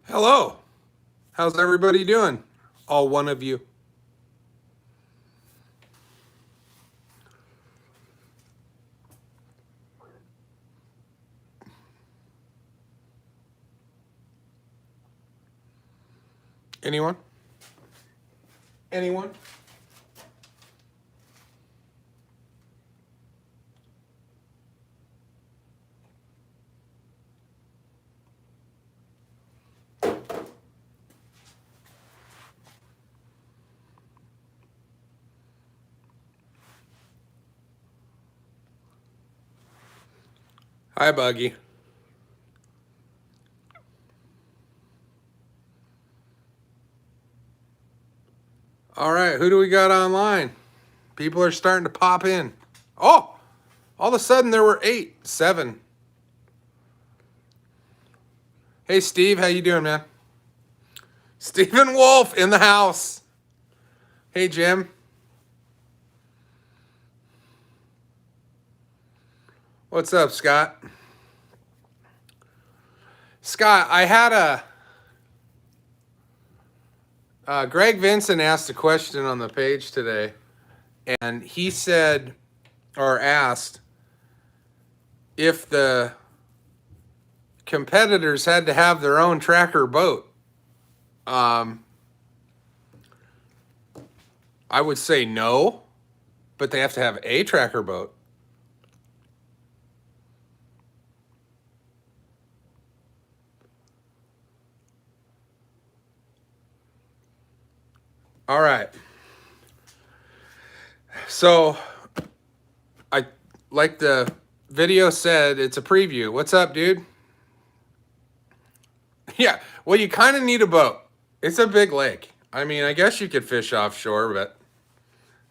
Hello. How's everybody doing? All one of you. Anyone? Anyone? Hi, Buggy. All right, who do we got online? People are starting to pop in. Oh, all of a sudden there were 8, 7. Hey, Steve, how you doing, man? Stephen Wolf in the house. Hey, Jim. What's up, Scott? Scott, I had Greg Vincent asked a question on the page today, and he said, or asked, if the competitors had to have their own tracker boat. I would say no, but they have to have a tracker boat. All right. So, like the video said, it's a preview. What's up, dude? Yeah, well, you kind of need a boat. It's a big lake. I mean, I guess you could fish offshore, but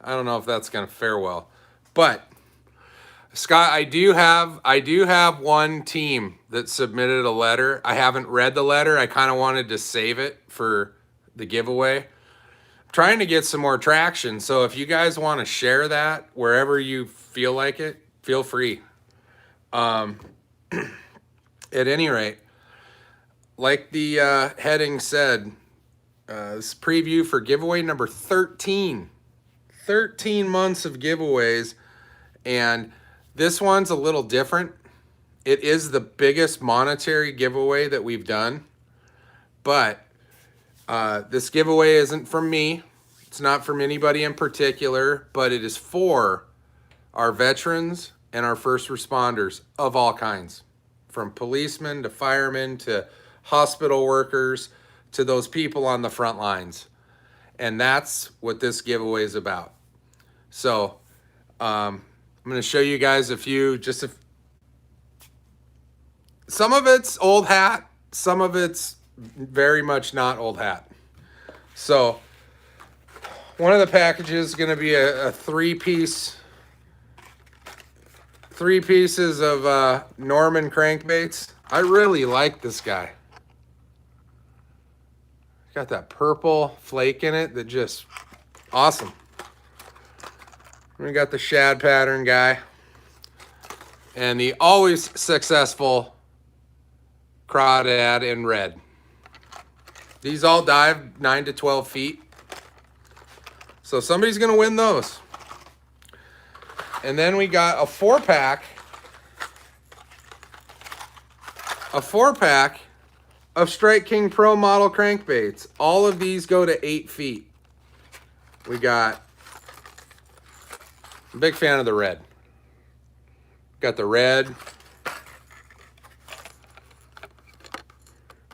I don't know if that's going to fare well. But Scott, I do have one team that submitted a letter. I haven't read the letter. I kind of wanted to save it for the giveaway. I'm trying to get some more traction. So if you guys want to share that wherever you feel like it, feel free. At any rate, like the heading said, this preview for giveaway number 13. 13 months of giveaways, and this one's a little different. It is the biggest monetary giveaway that we've done, but this giveaway isn't from me. It's not from anybody in particular, but it is for our veterans and our first responders of all kinds, from policemen to firemen to hospital workers to those people on the front lines. And that's what this giveaway is about. So I'm going to show you guys a few, some of it's old hat, some of it's very much not old hat. So one of the packages is going to be a three pieces of Norman crankbaits. I really like this guy. Got that purple flake in it that just awesome. We got the shad pattern guy and the always successful crawdad in red. These all dive 9 to 12 feet. So somebody's going to win those. And then we got a 4-pack. A 4-pack of Strike King Pro model crankbaits. All of these go to 8 feet. We got, I'm a big fan of the red. Got the red,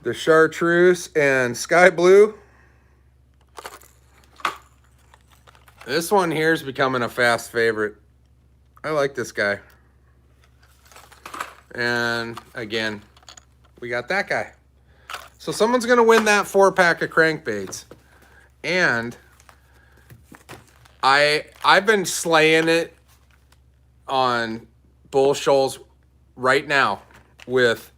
the chartreuse, and sky blue. This one here is becoming a fast favorite. I like this guy. And again, we got that guy. So someone's going to win that 4-pack of crankbaits. And I've been slaying it on bull shoals right now with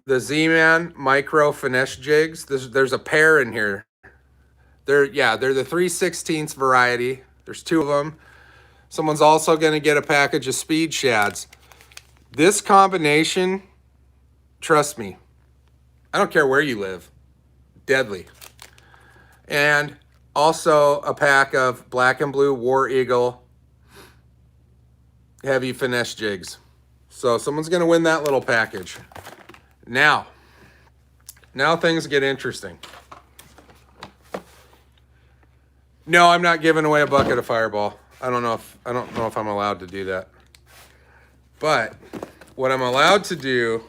the Z-Man Micro Finesse jigs. There's a pair in here. They're the 3/16 variety. There's 2 of them. Someone's also going to get a package of speed shads. This combination, trust me, I don't care where you live. Deadly. And also a pack of black and blue War Eagle heavy finesse jigs. So someone's going to win that little package. Now things get interesting. No, I'm not giving away a bucket of Fireball. I don't know if I'm allowed to do that. But what I'm allowed to do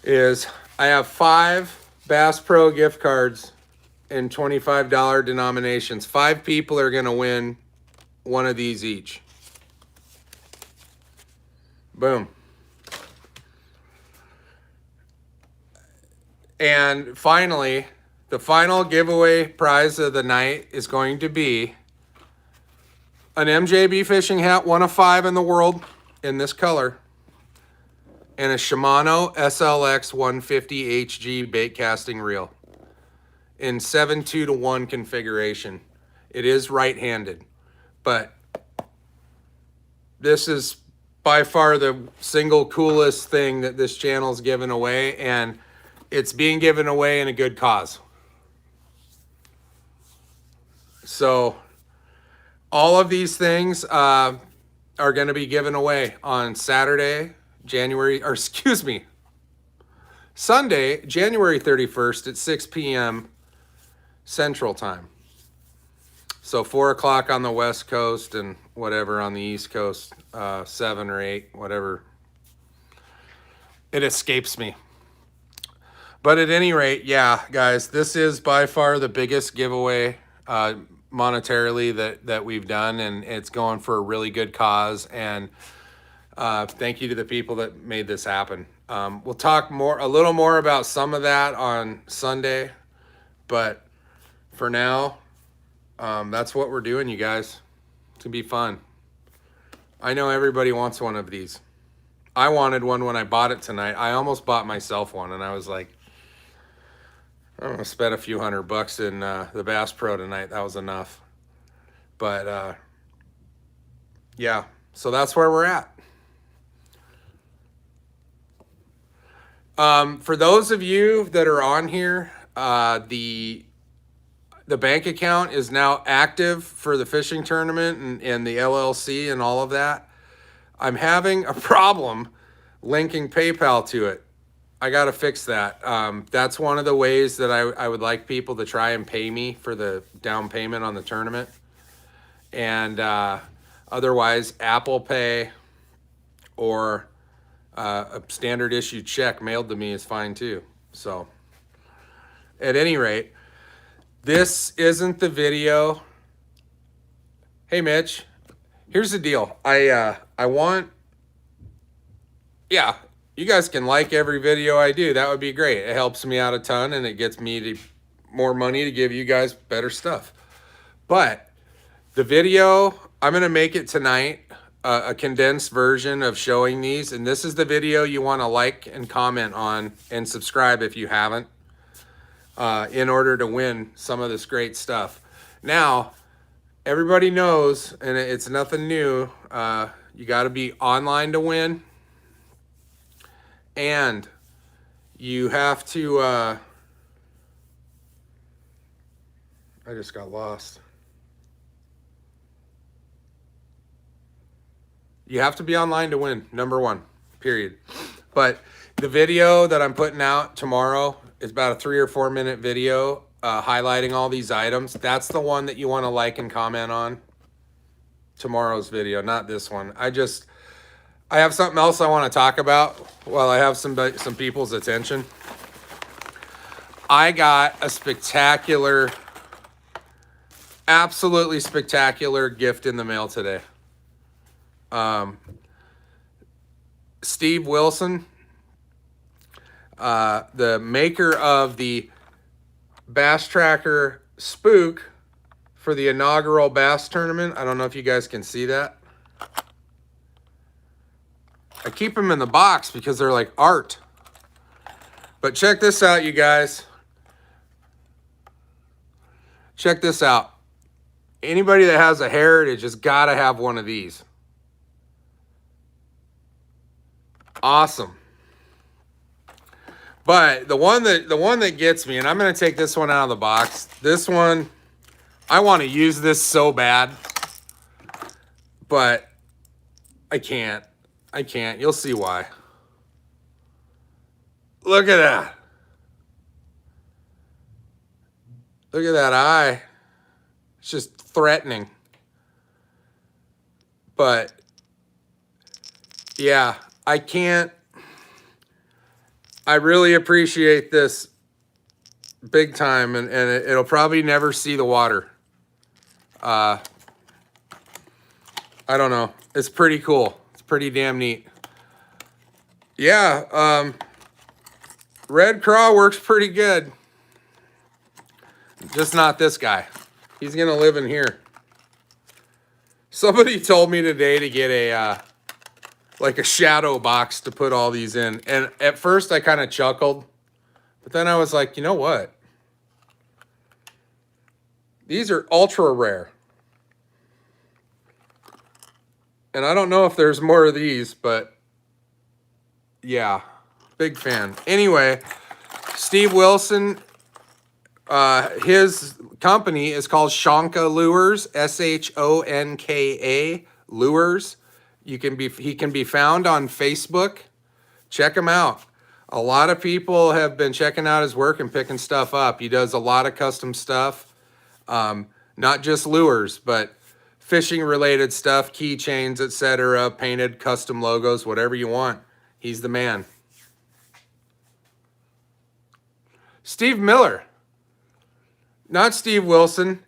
is I have 5 Bass Pro gift cards in $25 denominations. 5 people are going to win one of these each. Boom. And finally, the final giveaway prize of the night is going to be an MJB fishing hat, 1 of 5 in the world in this color, and a Shimano SLX 150 HG bait casting reel in 7:2-to-1 configuration. It is right-handed, but this is by far the single coolest thing that this channel's given away, and it's being given away in a good cause. So all of these things are going to be given away on Sunday, January 31st at 6 p.m. Central Time. So 4 o'clock on the West Coast and whatever on the East Coast, 7 or 8, whatever. It escapes me. But at any rate, yeah, guys, this is by far the biggest giveaway monetarily that we've done, and it's going for a really good cause. And thank you to the people that made this happen. We'll talk a little more about some of that on Sunday, but for now, that's what we're doing, you guys. It's gonna be fun. I know everybody wants one of these. I wanted one when I bought it tonight. I almost bought myself one, and I was like, I'm gonna spend a few $100 in the Bass Pro tonight. That was enough. But yeah, so that's where we're at. For those of you that are on here, the bank account is now active for the fishing tournament and the LLC and all of that. I'm having a problem linking PayPal to it. I got to fix that. That's one of the ways that I would like people to try and pay me for the down payment on the tournament. And otherwise, Apple Pay or a standard issue check mailed to me is fine too. So at any rate, this isn't the video. Hey, Mitch, here's the deal. You guys can like every video I do. That would be great. It helps me out a ton, and it gets me more money to give you guys better stuff. But the video, I'm going to make it tonight, a condensed version of showing these. And this is the video you want to like and comment on and subscribe if you haven't, in order to win some of this great stuff. Now, everybody knows, and it's nothing new, you got to be online to win. And you have to, I just got lost. You have to be online to win, number one, period. But the video that I'm putting out tomorrow is about a 3 or 4 minute video highlighting all these items. That's the one that you want to like and comment on. Tomorrow's video, not this one. I have something else I want to talk about while I have some people's attention. I got a spectacular, absolutely spectacular gift in the mail today. Steve Wilson, the maker of the Bass Tracker Spook for the inaugural bass tournament. I don't know if you guys can see that. I keep them in the box because they're like art. But check this out, you guys. Check this out. Anybody that has a Heritage has got to have one of these. Awesome. But the one that gets me, and I'm gonna take this one out of the box. This one, I want to use this so bad, but I can't. I can't. You'll see why. Look at that. Look at that eye. It's just threatening. But yeah, I can't. I really appreciate this big time, and it'll probably never see the water. I don't know. It's pretty cool. It's pretty damn neat. Yeah, Red Craw works pretty good. Just not this guy. He's going to live in here. Somebody told me today to get a like a shadow box to put all these in. And at first I kind of chuckled. But then I was like, you know what? These are ultra rare. And I don't know if there's more of these, but yeah, big fan. Anyway, Steve Wilson, his company is called Shonka Lures, Shonka Lures. He can be found on Facebook. Check him out. A lot of people have been checking out his work and picking stuff up. He does a lot of custom stuff, not just lures, but fishing related stuff, keychains, etc., painted custom logos, whatever you want. He's the man. Steve Miller, not Steve Wilson.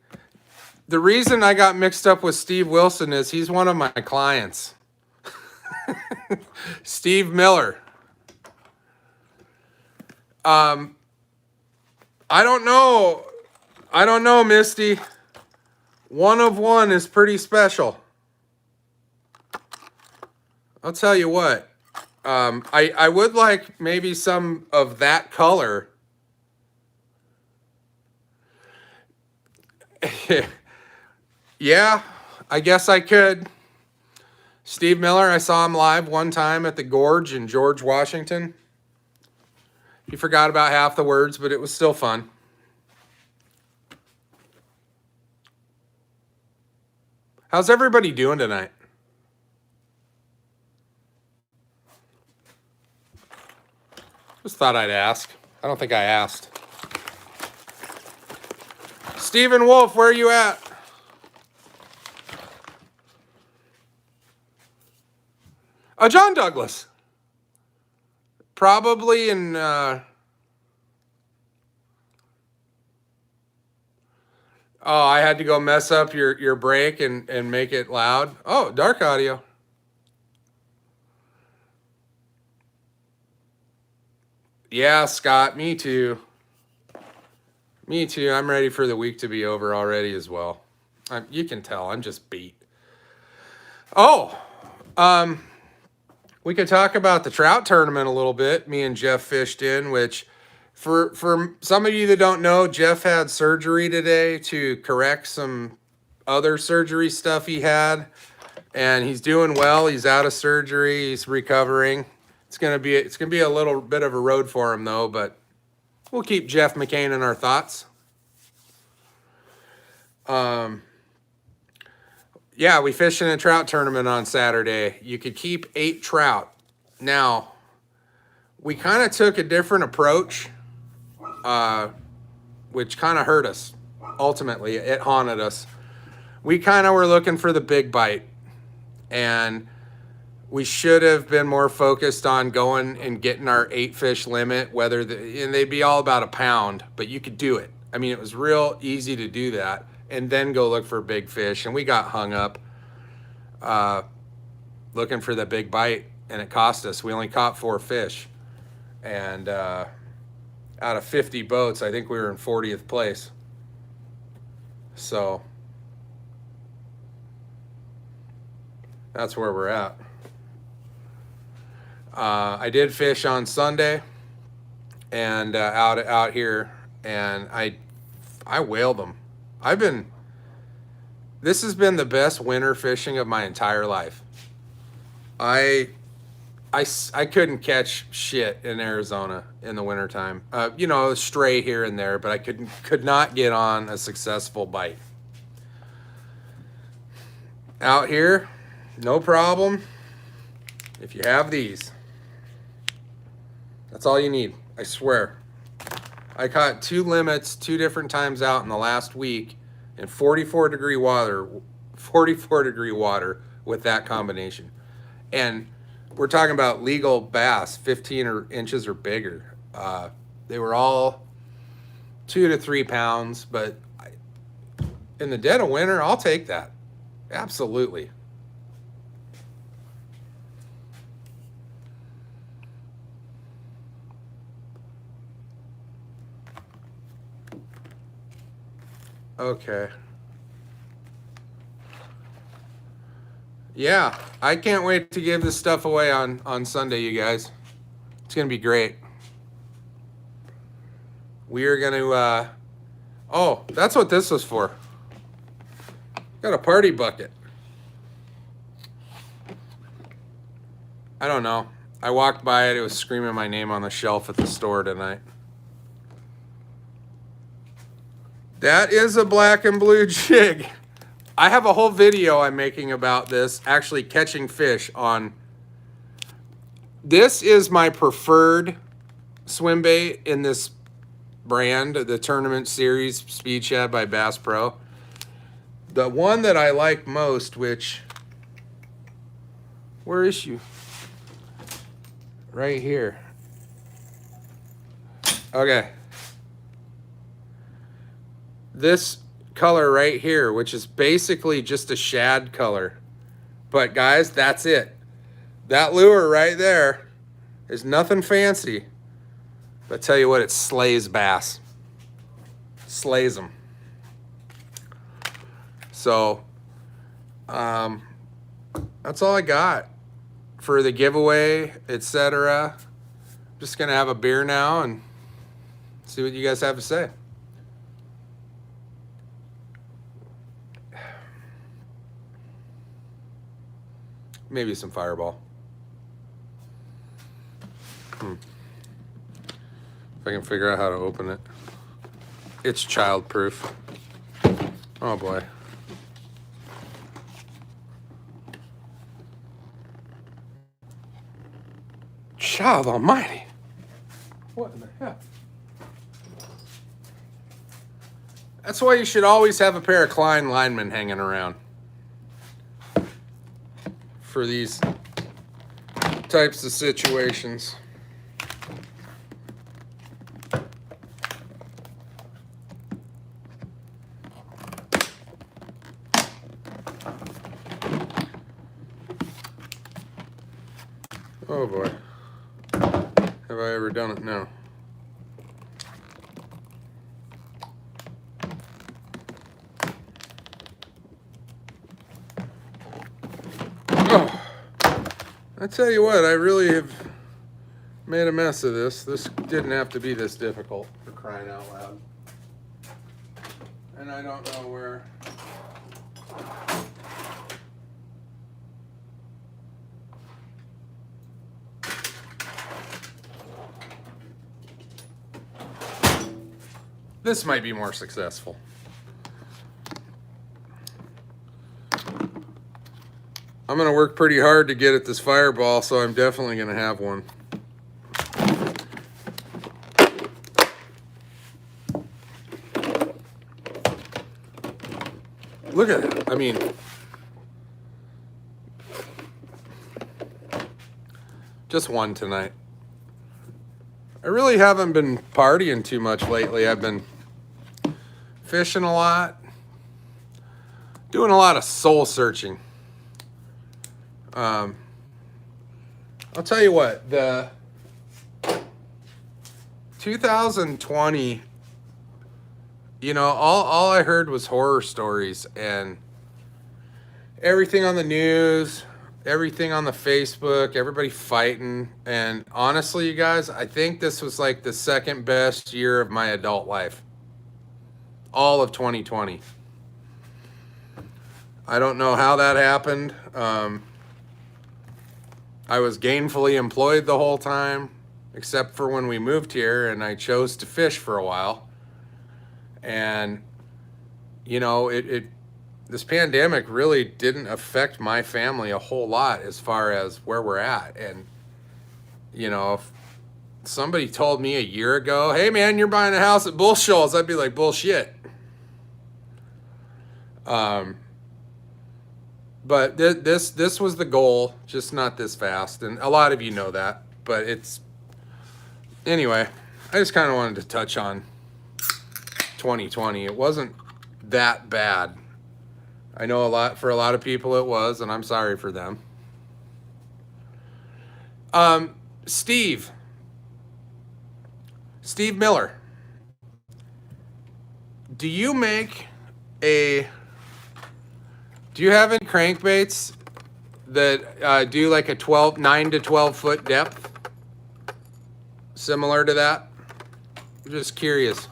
The reason I got mixed up with Steve Wilson is he's one of my clients. Steve Miller. I don't know, Misty. One of one is pretty special. I'll tell you what. I would like maybe some of that color. Yeah, I guess I could. Steve Miller, I saw him live one time at the Gorge in George, Washington. He forgot about half the words, but it was still fun. How's everybody doing tonight? Just thought I'd ask. I don't think I asked. Stephen Wolf, where are you at? John Douglas. Probably in... Oh, I had to go mess up your break and make it loud. Oh, dark audio. Yeah, Scott, me too. Me too. I'm ready for the week to be over already as well. You can tell, I'm just beat. Oh, we could talk about the trout tournament a little bit. Me and Jeff fished in, which for some of you that don't know, Jeff had surgery today to correct some other surgery stuff he had, and he's doing well. He's out of surgery. He's recovering. It's gonna be a little bit of a road for him though, but we'll keep Jeff McCain in our thoughts. Yeah, we fished in a trout tournament on Saturday. You could keep 8 trout. Now, we kind of took a different approach, which kind of hurt us. Ultimately, it haunted us. We kind of were looking for the big bite, and we should have been more focused on going and getting our 8 fish limit, and they'd be all about a pound, but you could do it. I mean, it was real easy to do that and then go look for big fish. And we got hung up looking for the big bite, and it cost us. We only caught 4 fish. And out of 50 boats, I think we were in 40th place. So that's where we're at. I did fish on Sunday and out here, and I whaled them. This has been the best winter fishing of my entire life. I I couldn't catch shit in Arizona in the wintertime. You know, stray here and there, but I could not get on a successful bite. Out here, no problem. If you have these, that's all you need. I swear. I caught 2 limits 2 different times out in the last week in 44 degree water with that combination. And we're talking about legal bass, 15 inches or bigger. They were all 2 to 3 pounds, but in the dead of winter, I'll take that. Absolutely. Okay. Yeah, I can't wait to give this stuff away on Sunday, you guys. It's going to be great. We are going to, oh, that's what this was for. Got a party bucket. I don't know. I walked by it. It was screaming my name on the shelf at the store tonight. That is a black and blue jig. I have a whole video I'm making about this, actually catching fish on. This is my preferred swim bait in this brand, the tournament series, Speedchat by Bass Pro. The one that I like most, which, where is you? Right here. Okay. This color right here, which is basically just a shad color. But guys, that's it. That lure right there is nothing fancy. But I tell you what, it slays bass. Slays them. So, that's all I got for the giveaway, etc. Just gonna have a beer now and see what you guys have to say. Maybe some Fireball. If I can figure out how to open it. It's child-proof. Oh boy. Child almighty. What in the hell? That's why you should always have a pair of Klein linemen hanging around for these types of situations. Oh boy. Have I ever done it? No. Oh, I tell you what, I really have made a mess of this. This didn't have to be this difficult, for crying out loud. And I don't know where. This might be more successful. I'm going to work pretty hard to get at this Fireball, so I'm definitely going to have one. Look at it. I mean, just one tonight. I really haven't been partying too much lately. I've been fishing a lot, doing a lot of soul searching. I'll tell you what, the 2020, you know, all I heard was horror stories and everything on the news, everything on the Facebook, everybody fighting. And honestly, you guys, I think this was like the second best year of my adult life. All of 2020. I don't know how that happened. I was gainfully employed the whole time, except for when we moved here and I chose to fish for a while. And, you know, this pandemic really didn't affect my family a whole lot as far as where we're at. And, you know, if somebody told me a year ago, hey man, you're buying a house at Bull Shoals, I'd be like, bullshit. But this was the goal, just not this fast. And a lot of you know that, but it's, anyway, I just kind of wanted to touch on 2020. It wasn't that bad. I know for a lot of people it was, and I'm sorry for them. Steve Miller, do you have any crankbaits that do like a 9 to 12 foot depth? Similar to that? I'm just curious.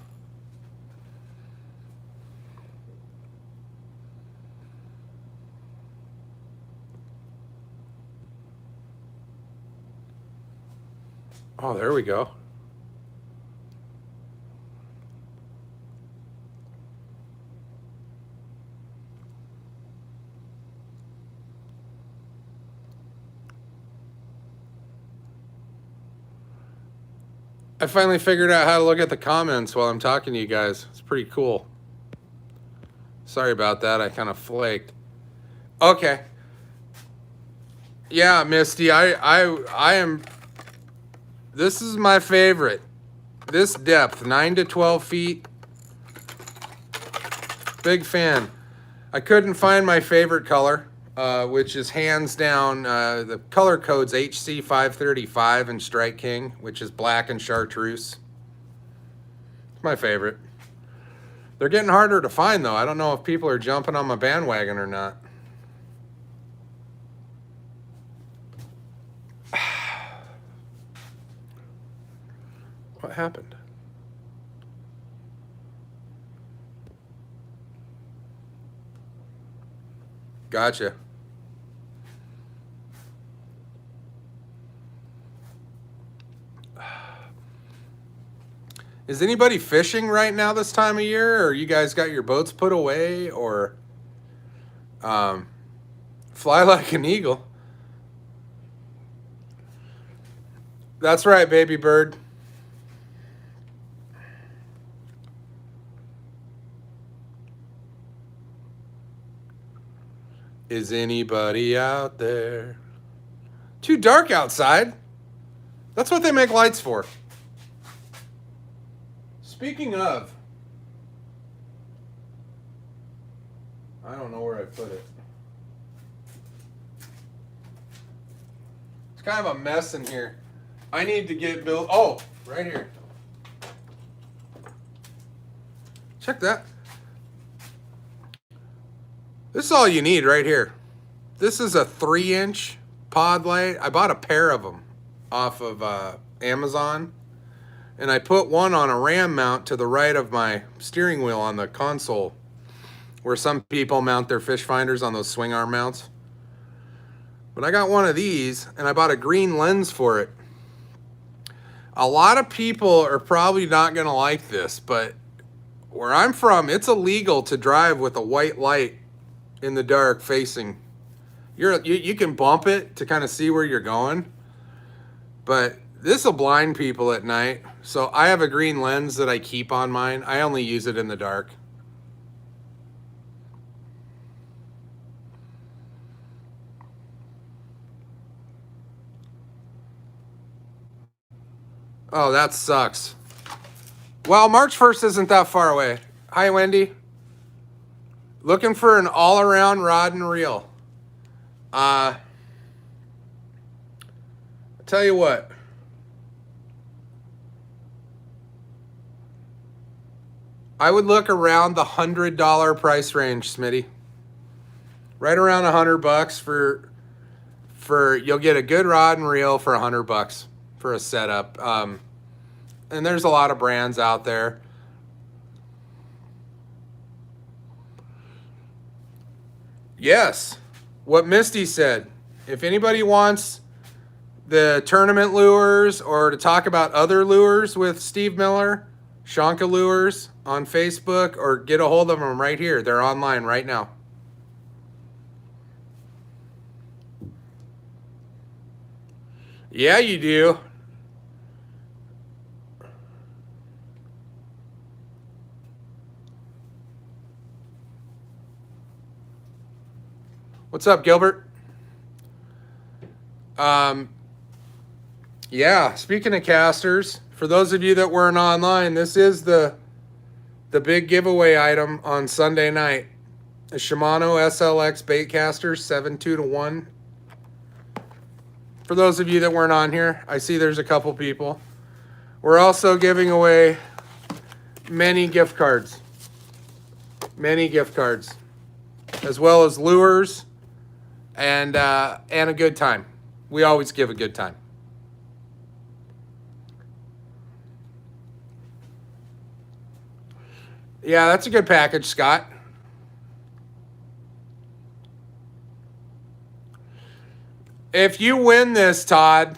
Oh, there we go. I finally figured out how to look at the comments while I'm talking to you guys. It's pretty cool. Sorry about that. I kind of flaked. Okay. Yeah, Misty, I am. This is my favorite. This depth, 9 to 12 feet. Big fan. I couldn't find my favorite color, which is hands down, the color code's HC535 in Strike King, which is black and chartreuse. It's my favorite. They're getting harder to find, though. I don't know if people are jumping on my bandwagon or not. What happened? Gotcha. Is anybody fishing right now this time of year, or you guys got your boats put away, or fly like an eagle? That's right, baby bird. Is anybody out there? Too dark outside. That's what they make lights for. Speaking of, I don't know where I put it. It's kind of a mess in here. I need to get built. Oh, right here. Check that. This is all you need right here. This is a 3-inch pod light. I bought a pair of them off of Amazon. And I put one on a ram mount to the right of my steering wheel on the console, where some people mount their fish finders on those swing arm mounts. But I got one of these, and I bought a green lens for it. A lot of people are probably not going to like this, but where I'm from, it's illegal to drive with a white light in the dark facing. You can bump it to kind of see where you're going, but this will blind people at night. So I have a green lens that I keep on mine. I only use it in the dark. Oh, that sucks. Well, March 1st isn't that far away. Hi, Wendy. Looking for an all-around rod and reel. I tell you what. I would look around the $100 price range, Smitty. Right around $100 for you'll get a good rod and reel for $100 for a setup. And there's a lot of brands out there. Yes, what Misty said. If anybody wants the tournament lures or to talk about other lures with Steve Miller, Shonka Lures on Facebook, or get a hold of them right here. They're online right now. Yeah, you do. What's up, Gilbert? Yeah, speaking of casters, for those of you that weren't online, this is the big giveaway item on Sunday night. A Shimano SLX bait caster, 7.2-1. For those of you that weren't on here, I see there's a couple people. We're also giving away many gift cards. Many gift cards. As well as lures and a good time. We always give a good time. Yeah, that's a good package, Scott. If you win this, Todd,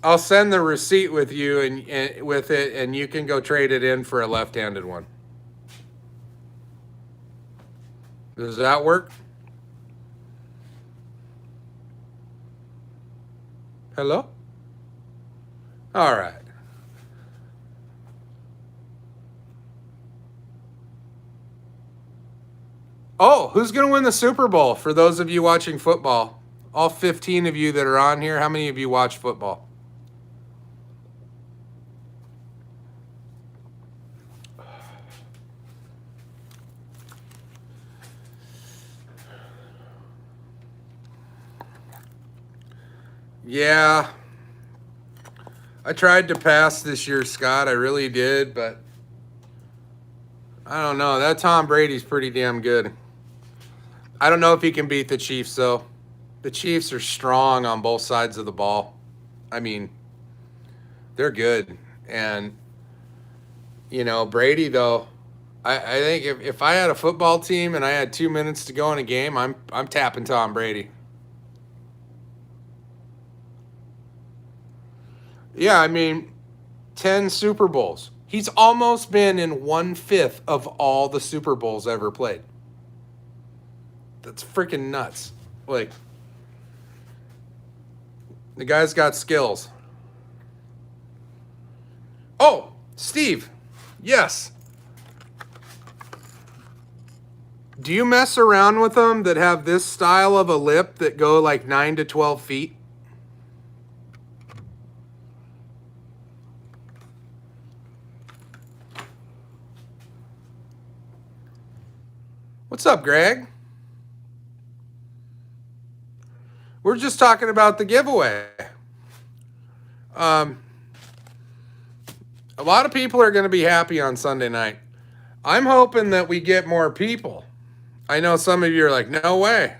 I'll send the receipt with you and with it, and you can go trade it in for a left-handed one. Does that work? Hello? All right. Oh, who's going to win the Super Bowl for those of you watching football? All 15 of you that are on here, how many of you watch football? Yeah. I tried to pass this year, Scott. I really did, but I don't know. That Tom Brady's pretty damn good. I don't know if he can beat the Chiefs, though. The Chiefs are strong on both sides of the ball. I mean, they're good. And, you know, Brady, though, I think if I had a football team and I had 2 minutes to go in a game, I'm tapping Tom Brady. Yeah, I mean, 10 Super Bowls. He's almost been in 1/5 of all the Super Bowls ever played. That's freaking nuts. Like, the guy's got skills. Oh, Steve. Yes. Do you mess around with them that have this style of a lip that go like 9 to 12 feet? What's up, Greg? We're just talking about the giveaway. A lot of people are going to be happy on Sunday night. I'm hoping that we get more people. I know some of you are like, no way.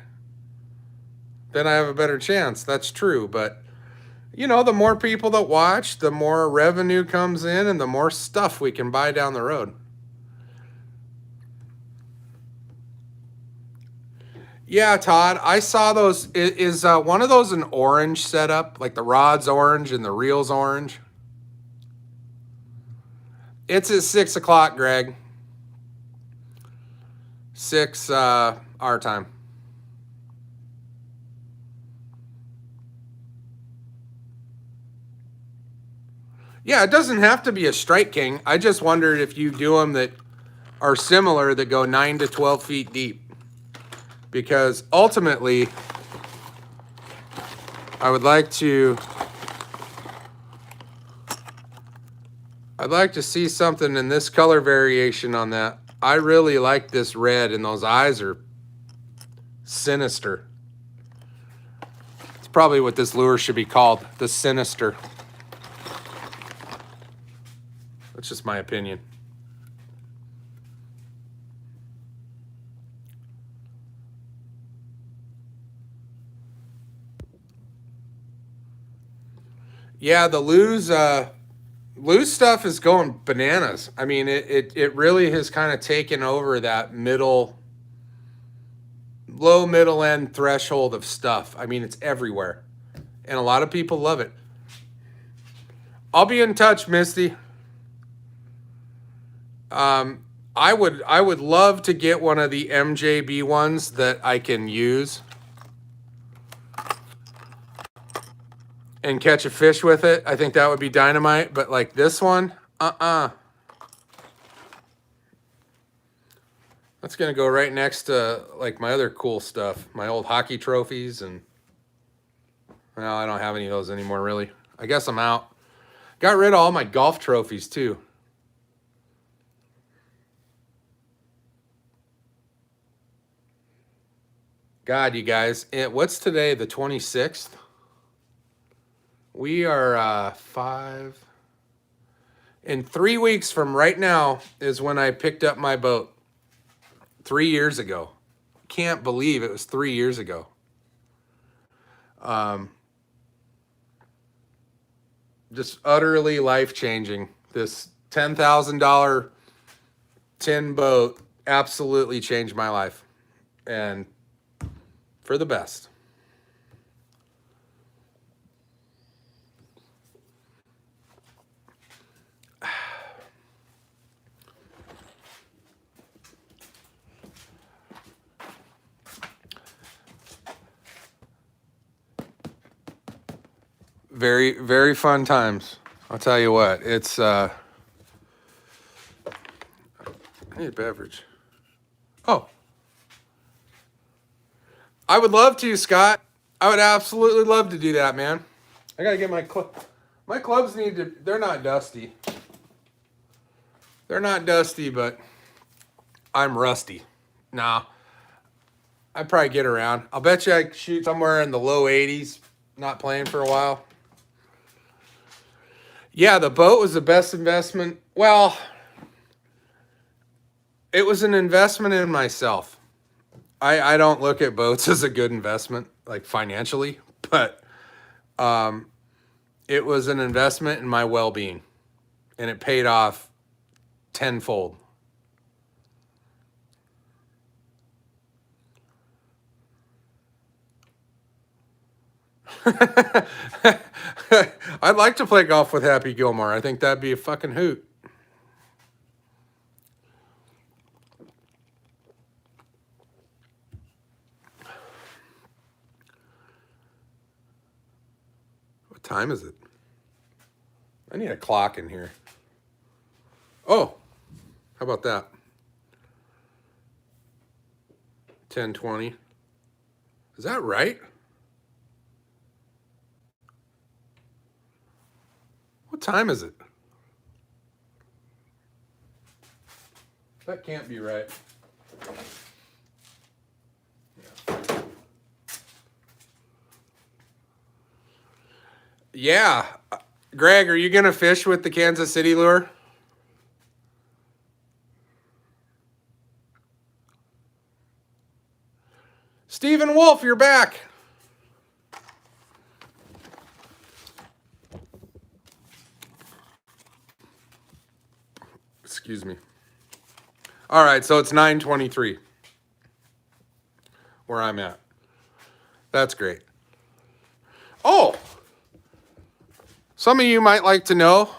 Then I have a better chance. That's true. But, you know, the more people that watch, the more revenue comes in and the more stuff we can buy down the road. Yeah, Todd, I saw those. Is one of those an orange setup? Like the rod's orange and the reel's orange? It's at 6 o'clock, Greg. 6 our time. Yeah, it doesn't have to be a Strike King. I just wondered if you do them that are similar that go 9 to 12 feet deep. Because ultimately, I would like to see something in this color variation on that. I really like this red, and those eyes are sinister. It's probably what this lure should be called, the Sinister. That's just my opinion. Yeah, the lose stuff is going bananas. I mean, it really has kind of taken over that low middle end threshold of stuff. I mean, it's everywhere. and a lot of people love it. I'll be in touch, Misty. I would love to get one of the MJB ones that I can use and catch a fish with it. I think that would be dynamite. But like this one, That's gonna go right next to like my other cool stuff, my old hockey trophies, and well, I don't have any of those anymore really. I guess I'm out. Got rid of all my golf trophies too. God, you guys, what's today, the 26th? We are 5. In 3 weeks from right now is when I picked up my boat. 3 years ago. Can't believe it was 3 years ago. Just utterly life-changing. This $10,000 tin boat absolutely changed my life. And for the best. Very, very fun times. I'll tell you what, it's, I need a beverage. Oh. I would love to, Scott. I would absolutely love to do that, man. I gotta get my clubs they're not dusty. They're not dusty, but I'm rusty. Nah. I'd probably get around. I'll bet you I could shoot somewhere in the low 80s, not playing for a while. Yeah, the boat was the best investment. Well, it was an investment in myself. I don't look at boats as a good investment, like financially, but it was an investment in my well-being, and it paid off tenfold. I'd like to play golf with Happy Gilmore. I think that'd be a fucking hoot. What time is it? I need a clock in here. Oh, how about that? 10:20. Is that right? What time is it? That can't be right. Yeah. Greg, are you going to fish with the Kansas City lure? Stephen Wolf, you're back. Excuse me. All right, so it's 9:23 where I'm at. That's great. Oh, some of you might like to know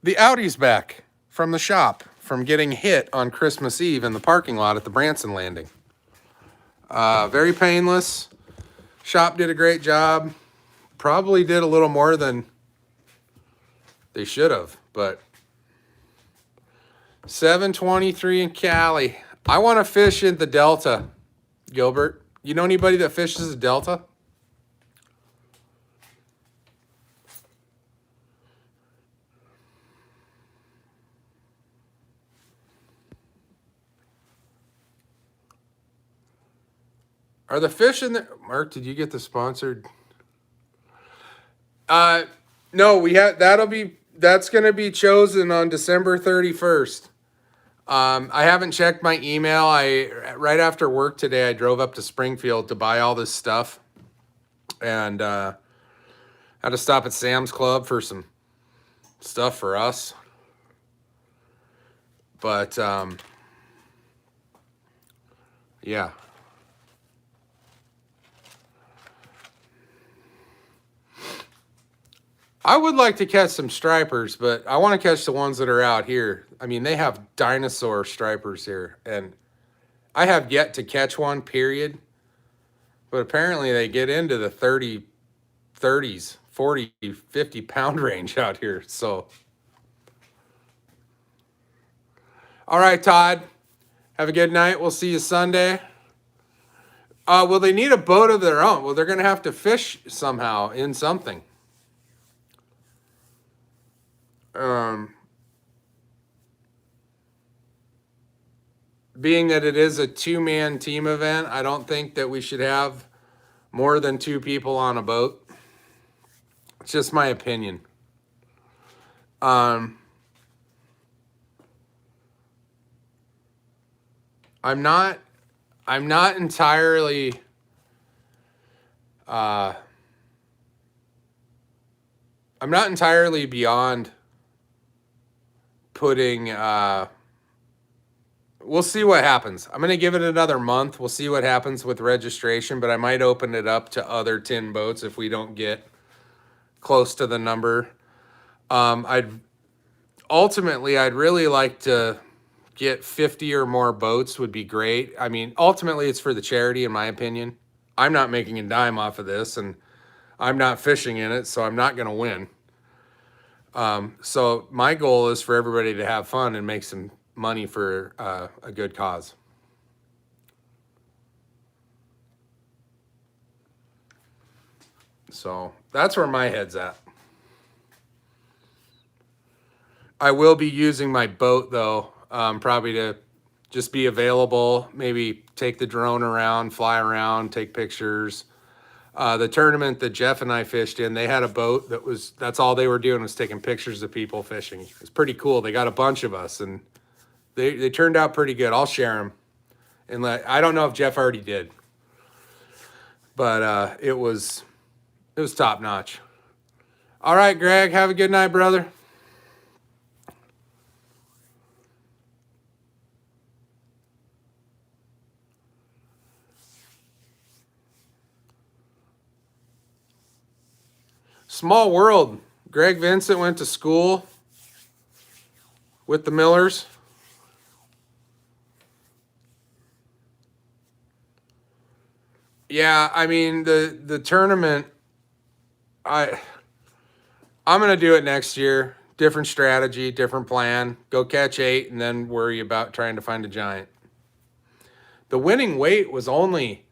the Audi's back from the shop from getting hit on Christmas Eve in the parking lot at the Branson Landing. Very painless. Shop did a great job. Probably did a little more than they should have, but 7:23 in Cali. I want to fish in the Delta, Gilbert. You know anybody that fishes the Delta? Are the fish in there? Mark, did you get the sponsored? No, we have that's going to be chosen on December 31st. I haven't checked my email. Right after work today, I drove up to Springfield to buy all this stuff, and had to stop at Sam's Club for some stuff for us. But yeah. I would like to catch some stripers, but I want to catch the ones that are out here. I mean, they have dinosaur stripers here, and I have yet to catch one, period. But apparently they get into the 30s, 40, 50 pound range out here. So, all right, Todd, have a good night. We'll see you Sunday. Well, they need a boat of their own. Well, they're going to have to fish somehow in something. Being that it is a two-man team event, I don't think that we should have more than 2 people on a boat. It's just my opinion. I'm not entirely I'm not entirely beyond putting we'll see what happens. I'm going to give it another month. We'll see what happens with registration, but I might open it up to other tin boats if we don't get close to the number. I'd really like to get 50 or more boats would be great. I mean, ultimately it's for the charity, in my opinion. I'm not making a dime off of this, and I'm not fishing in it, so I'm not going to win. So my goal is for everybody to have fun and make some money for a good cause. So that's where my head's at. I will be using my boat, though, probably to just be available, maybe take the drone around, fly around, take pictures. The tournament that Jeff and I fished in, they had a boat that's all they were doing was taking pictures of people fishing. It's pretty cool. They got a bunch of us, and they turned out pretty good. I'll share them. And I don't know if Jeff already did, but it was top notch. All right, Greg, have a good night, brother. Small world. Greg Vincent went to school with the Millers. Yeah, I mean the tournament. I'm gonna do it next year. Different strategy, different plan. Go catch 8, and then worry about trying to find a giant. The winning weight was only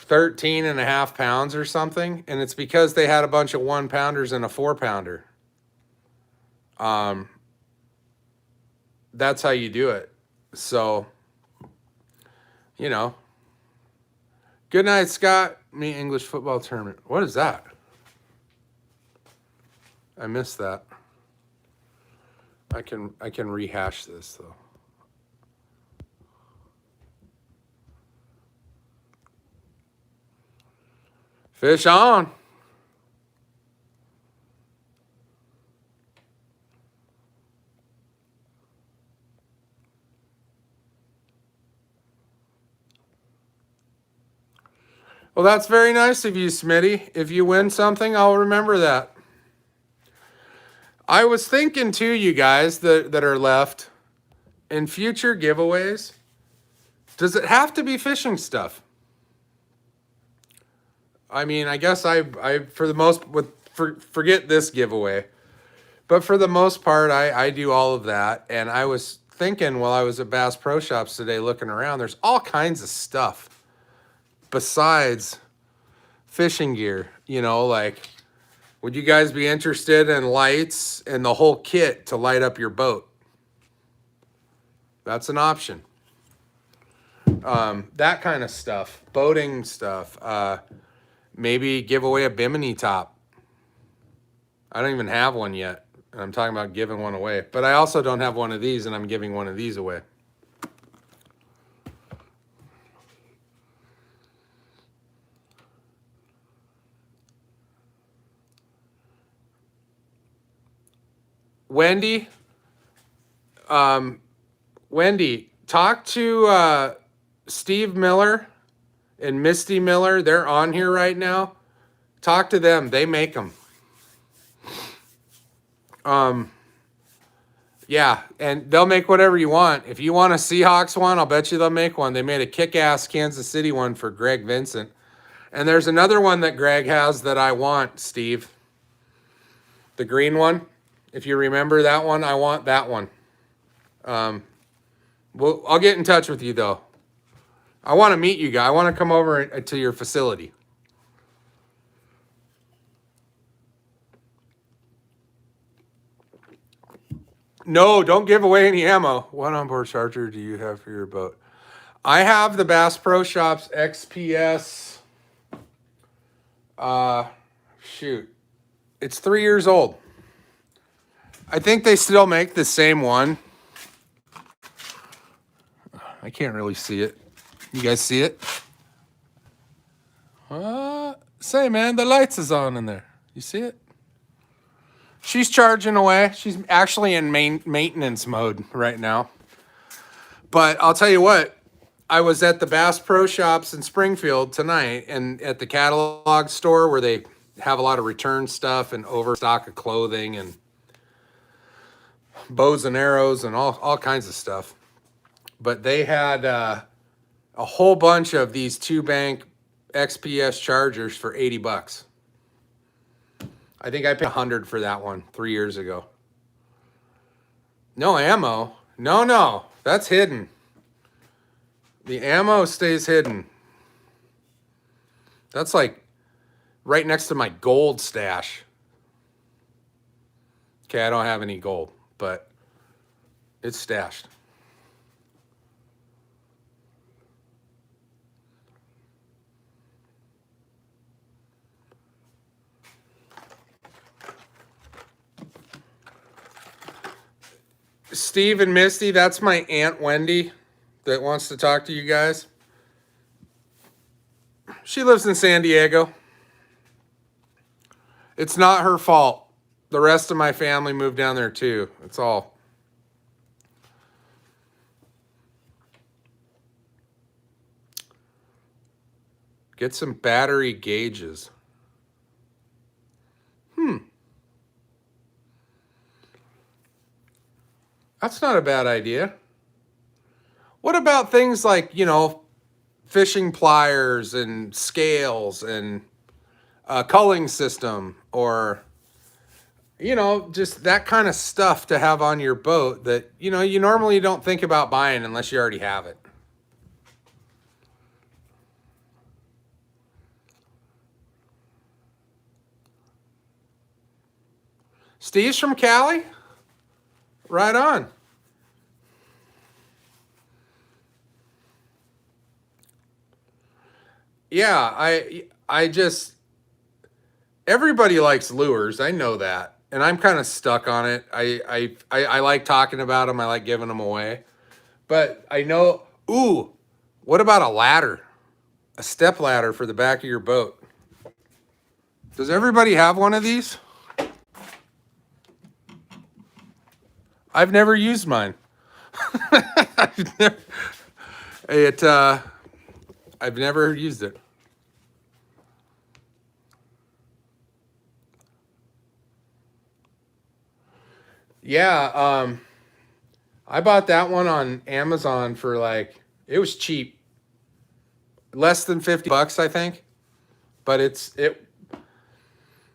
13.5 pounds or something, and it's because they had a bunch of 1-pounders and a 4-pounder. That's how you do it. So, you know. Good night, Scott. Me English football tournament. What is that? I missed that. I can rehash this though. Fish on. Well, that's very nice of you, Smitty. If you win something, I'll remember that. I was thinking too, you guys that are left, in future giveaways, does it have to be fishing stuff? I mean, I guess I for the most, forget this giveaway, but for the most part, I do all of that. And I was thinking while I was at Bass Pro Shops today looking around, there's all kinds of stuff besides fishing gear. You know, like, would you guys be interested in lights and the whole kit to light up your boat? That's an option. That kind of stuff, boating stuff. Maybe give away a bimini top. I don't even have one yet, and I'm talking about giving one away. But I also don't have one of these, and I'm giving one of these away. Wendy, talk to Steve Miller and Misty Miller. They're on here right now. Talk to them. They make them. Yeah, and they'll make whatever you want. If you want a Seahawks one, I'll bet you they'll make one. They made a kick-ass Kansas City one for Greg Vincent. And there's another one that Greg has that I want, Steve. The green one. If you remember that one, I want that one. Well, I'll get in touch with you, though. I want to meet you guys. I want to come over to your facility. No, don't give away any ammo. What onboard charger do you have for your boat? I have the Bass Pro Shops XPS. Shoot. It's 3 years old. I think they still make the same one. I can't really see it. You guys see it? Say, man, the lights is on in there. You see it? She's charging away. She's actually in maintenance mode right now. But I'll tell you what. I was at the Bass Pro Shops in Springfield tonight, and at the catalog store where they have a lot of return stuff and overstock of clothing and bows and arrows and all kinds of stuff. But they had a whole bunch of these 2-bank XPS chargers for $80. I think I paid $100 for that one 3 years ago. No ammo. No. That's hidden. The ammo stays hidden. That's like right next to my gold stash. Okay, I don't have any gold, but it's stashed. Steve and Misty, that's my Aunt Wendy that wants to talk to you guys. She lives in San Diego. It's not her fault. The rest of my family moved down there too. It's all. Get some battery gauges. That's not a bad idea. What about things like, fishing pliers and scales and a culling system, or, just that kind of stuff to have on your boat that, you normally don't think about buying unless you already have it. Steve's from Cali? Right on. Yeah, I just, everybody likes lures. I know that. And I'm kind of stuck on it. I like talking about them. I like giving them away. But I know, what about a ladder? A step ladder for the back of your boat. Does everybody have one of these? I've never used mine. I've never used it. Yeah, I bought that one on Amazon for it was cheap. Less than $50, I think. But it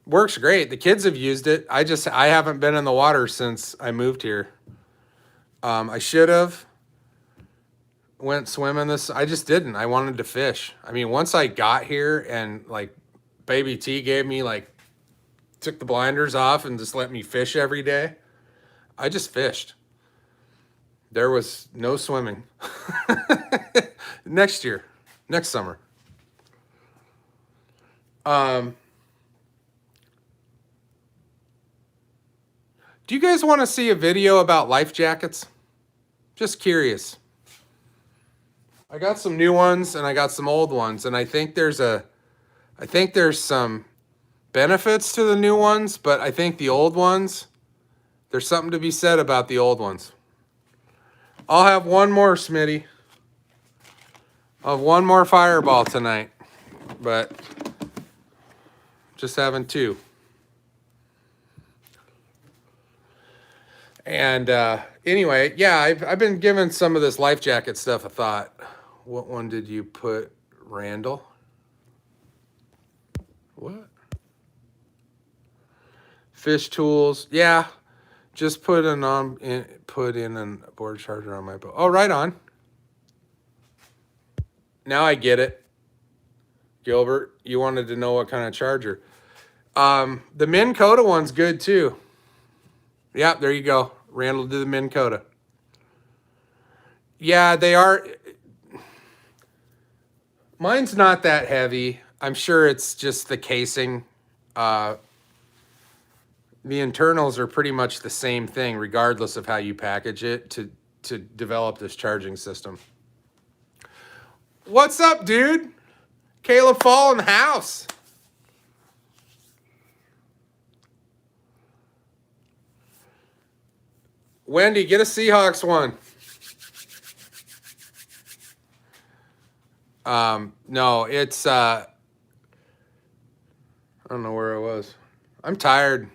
works great. The kids have used it. I haven't been in the water since I moved here. I should have went swimming this. I just didn't. I wanted to fish. I mean, once I got here and Baby T gave me took the blinders off and just let me fish every day, I just fished. There was no swimming. Next summer. Do you guys want to see a video about life jackets? Just curious. I got some new ones and I got some old ones, and I think there's some benefits to the new ones, but I think the old ones, there's something to be said about the old ones. I'll have one more, Smitty. I'll have one more fireball tonight, but just having 2. And anyway, yeah, I've been giving some of this life jacket stuff a thought. What one did you put, Randall? What? Fish tools. Yeah, just put in an onboard charger on my boat. Oh, right on. Now I get it. Gilbert, you wanted to know what kind of charger. The Minn Kota one's good too. Yeah, there you go. Randall did the Minn Kota. Yeah, they are. Mine's not that heavy. I'm sure it's just the casing. The internals are pretty much the same thing, regardless of how you package it to develop this charging system. What's up, dude? Caleb Fall in the house. Wendy, get a Seahawks one. No, it's I don't know where I was. I'm tired.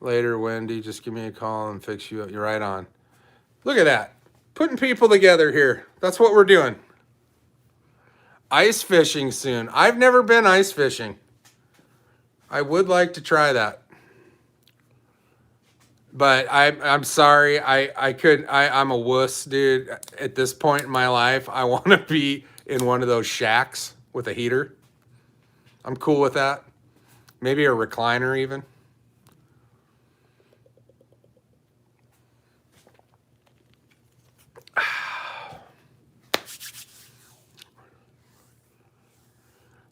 Later, Wendy, just give me a call and fix you up. You're right on. Look at that. Putting people together here. That's what we're doing. Ice fishing soon. I've never been ice fishing. I would like to try that. But I'm sorry. I'm a wuss, dude. At this point in my life, I want to be in one of those shacks with a heater. I'm cool with that. Maybe a recliner even.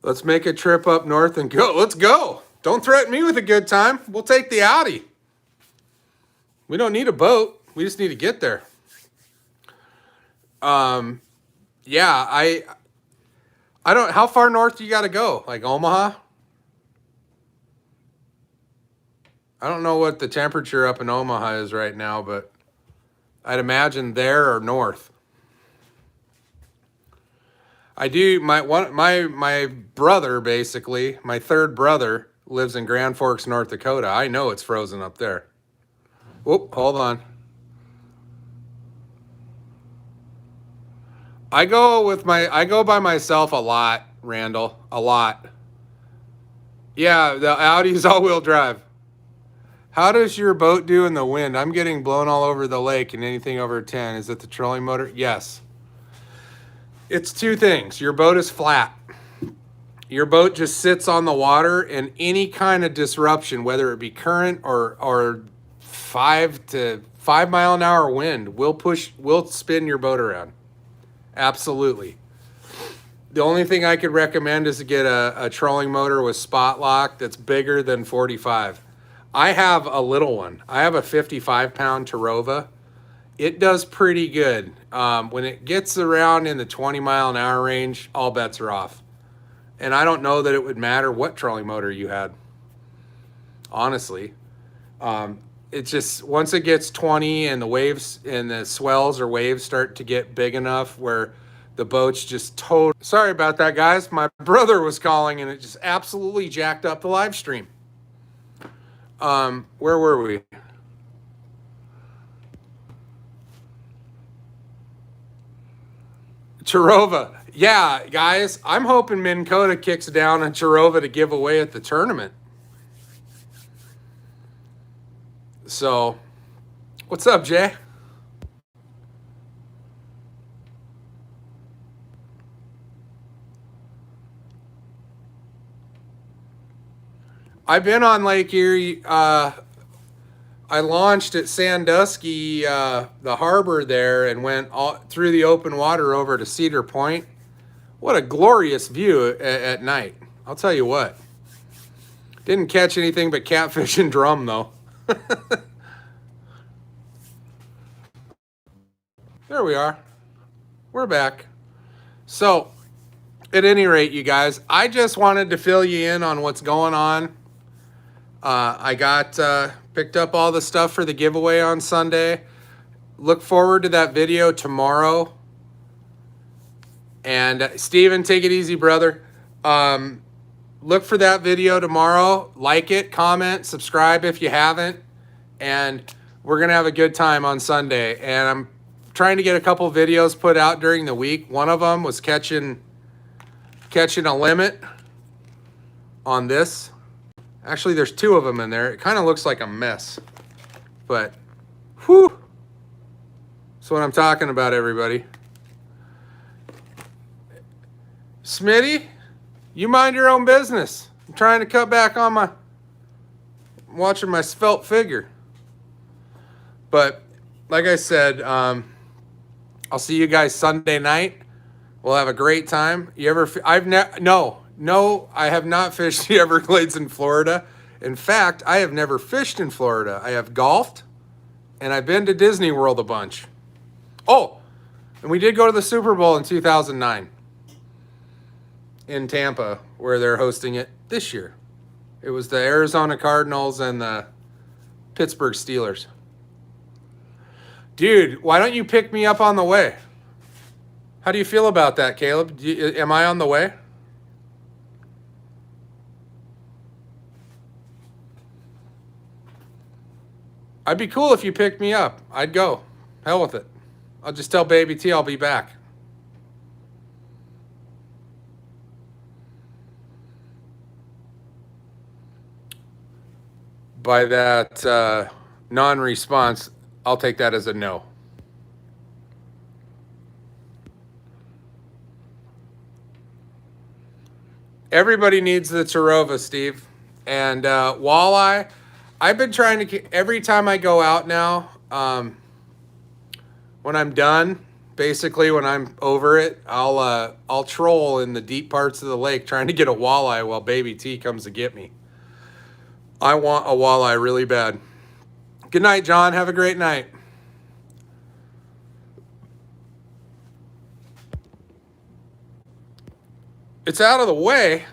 Let's make a trip up north and go. Let's go. Don't threaten me with a good time. We'll take the Audi. We don't need a boat. We just need to get there. Yeah, I don't, how far north do you got to go? Like Omaha? I don't know what the temperature up in Omaha is right now, but I'd imagine there or north. I do, my brother, basically, my third brother, lives in Grand Forks, North Dakota. I know it's frozen up there. Whoop, hold on. I go by myself a lot, Randall, a lot. Yeah, the Audi's all-wheel drive. How does your boat do in the wind? I'm getting blown all over the lake and anything over 10. Is it the trolling motor? Yes. It's 2 things. Your boat is flat. Your boat just sits on the water, and any kind of disruption, whether it be current or 5 mile an hour wind, will spin your boat around. Absolutely. The only thing I could recommend is to get a trolling motor with spot lock that's bigger than 45. I have a little one. I have a 55-pound Tarova. It does pretty good. When it gets around in the 20 mile an hour range, all bets are off. And I don't know that it would matter what trolling motor you had. Honestly. It's just, once it gets 20 and the waves and the swells or waves start to get big enough where the boat's just totally... Sorry about that, guys. My brother was calling and it just absolutely jacked up the live stream. Where were we? Tarova. Yeah, guys, I'm hoping Minn Kota kicks down a Tarova to give away at the tournament. So, what's up, Jay? I've been on Lake Erie. I launched at Sandusky, the harbor there, and went through the open water over to Cedar Point. What a glorious view at night. I'll tell you what. Didn't catch anything but catfish and drum, though. There we are. We're back. So, at any rate, you guys, I just wanted to fill you in on what's going on. I got picked up all the stuff for the giveaway on Sunday. Look forward to that video tomorrow. And Steven, take it easy, brother. Look look for that video tomorrow. Like it, comment, subscribe if you haven't. And we're going to have a good time on Sunday. And I'm trying to get a couple videos put out during the week. One of them was catching a limit on this. Actually, there's two of them in there. It kind of looks like a mess. But, whew. That's what I'm talking about, everybody. Smitty, you mind your own business. I'm trying to cut back on I'm watching my svelte figure. But, like I said, I'll see you guys Sunday night. We'll have a great time. You ever? No, I have not fished the Everglades in Florida. In fact, I have never fished in Florida. I have golfed, and I've been to Disney World a bunch. Oh, and we did go to the Super Bowl in 2009 in Tampa, where they're hosting it this year. It was the Arizona Cardinals and the Pittsburgh Steelers. Dude, why don't you pick me up on the way? How do you feel about that, Caleb? Am I on the way? I'd be cool if you picked me up. I'd go. Hell with it. I'll just tell Baby T I'll be back. By that non-response, I'll take that as a no. Everybody needs the Tarova, Steve. And walleye, I've been trying to, every time I go out now, when I'm done, basically when I'm over it, I'll troll in the deep parts of the lake trying to get a walleye while Baby T comes to get me. I want a walleye really bad. Good night, John. Have a great night. It's out of the way.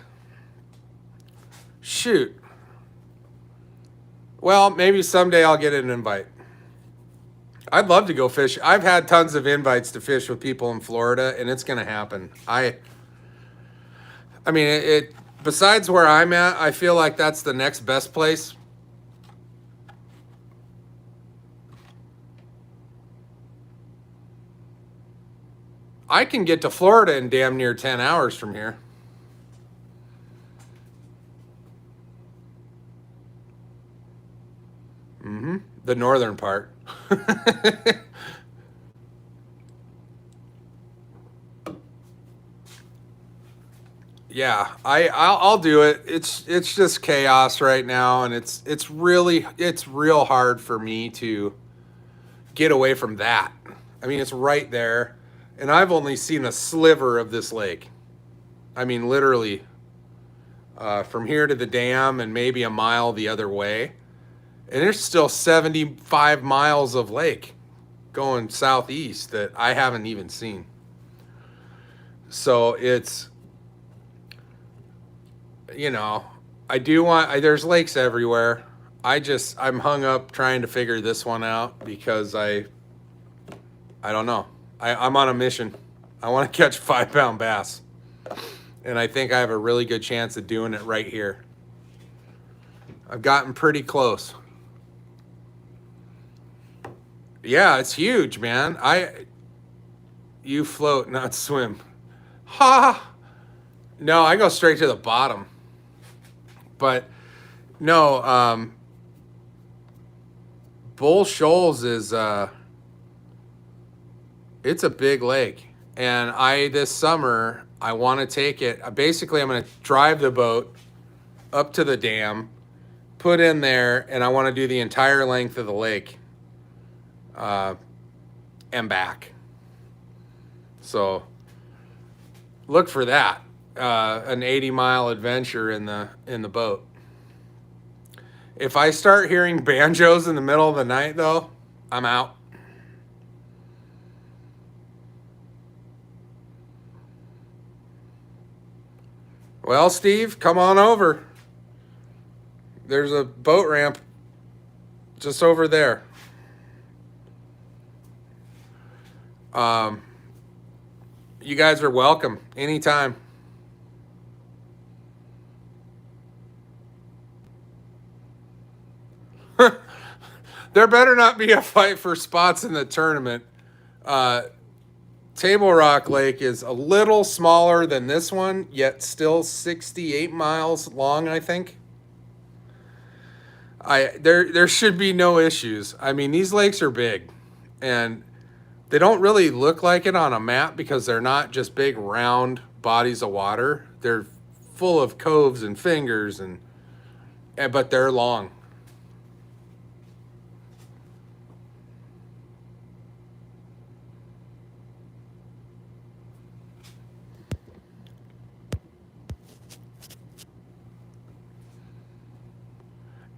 Shoot. Well, maybe someday I'll get an invite. I'd love to go fish. I've had tons of invites to fish with people in Florida, and it's going to happen. I mean, it. Besides where I'm at, I feel like that's the next best place. I can get to Florida in damn near 10 hours from here. The northern part. Yeah, I'll do it. It's just chaos right now, and it's real hard for me to get away from that. I mean, it's right there, and I've only seen a sliver of this lake. I mean, literally, from here to the dam and maybe a mile the other way. And there's still 75 miles of lake going southeast that I haven't even seen. So it's, you know, there's lakes everywhere. I'm hung up trying to figure this one out because I don't know. I'm on a mission. I want to catch 5-pound bass. And I think I have a really good chance of doing it right here. I've gotten pretty close. Yeah, it's huge, man. You float, not swim. Ha! No, I go straight to the bottom. But no, Bull Shoals is it's a big lake. And this summer I want to take it. Basically, I'm going to drive the boat up to the dam, put in there, and I want to do the entire length of the lake. And back. So look for that. An 80-mile adventure in the boat. If I start hearing banjos in the middle of the night, though, I'm out. Well, Steve, come on over. There's a boat ramp just over there. You guys are welcome anytime. There better not be a fight for spots in the tournament. Table Rock Lake is a little smaller than this one, yet still 68 miles long, I think. There should be no issues. I mean, these lakes are big, and they don't really look like it on a map because they're not just big round bodies of water. They're full of coves and fingers, but they're long.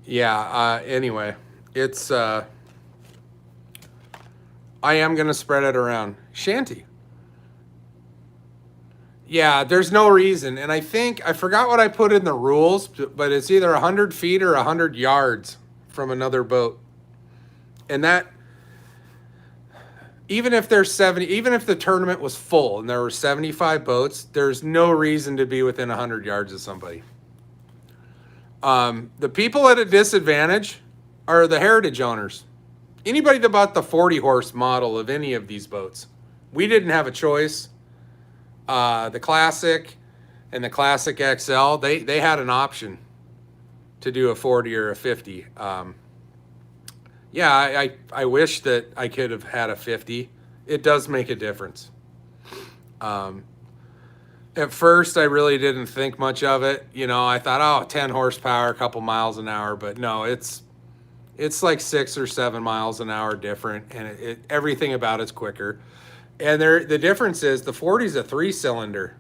Yeah, anyway, it's, I am going to spread it around. Shanty. Yeah, there's no reason. And I forgot what I put in the rules, but it's either 100 feet or 100 yards from another boat. And that, even if there's 70, even if the tournament was full and there were 75 boats, there's no reason to be within 100 yards of somebody. The people at a disadvantage are the heritage owners. Anybody that bought the 40 horse model of any of these boats. We didn't have a choice. The Classic and the Classic XL, they had an option to do a 40 or a 50. Yeah, I wish that I could have had a 50. It does make a difference. At first, I really didn't think much of it. You know, I thought, oh, 10 horsepower, a couple miles an hour. But no, it's like 6 or 7 miles an hour different, and everything about it's quicker. And the difference is the 40 is a 3-cylinder,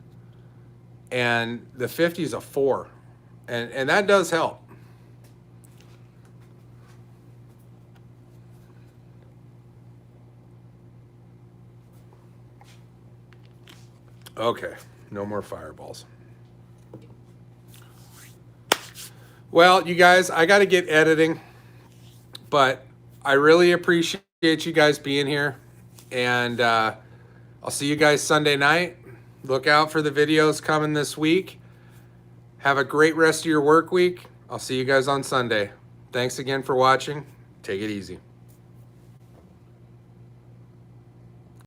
and the 50 is a 4, and that does help. Okay, no more fireballs. Well, you guys, I got to get editing, but I really appreciate you guys being here, and I'll see you guys Sunday night. Look out for the videos coming this week. Have a great rest of your work week. I'll see you guys on Sunday. Thanks again for watching. Take it easy.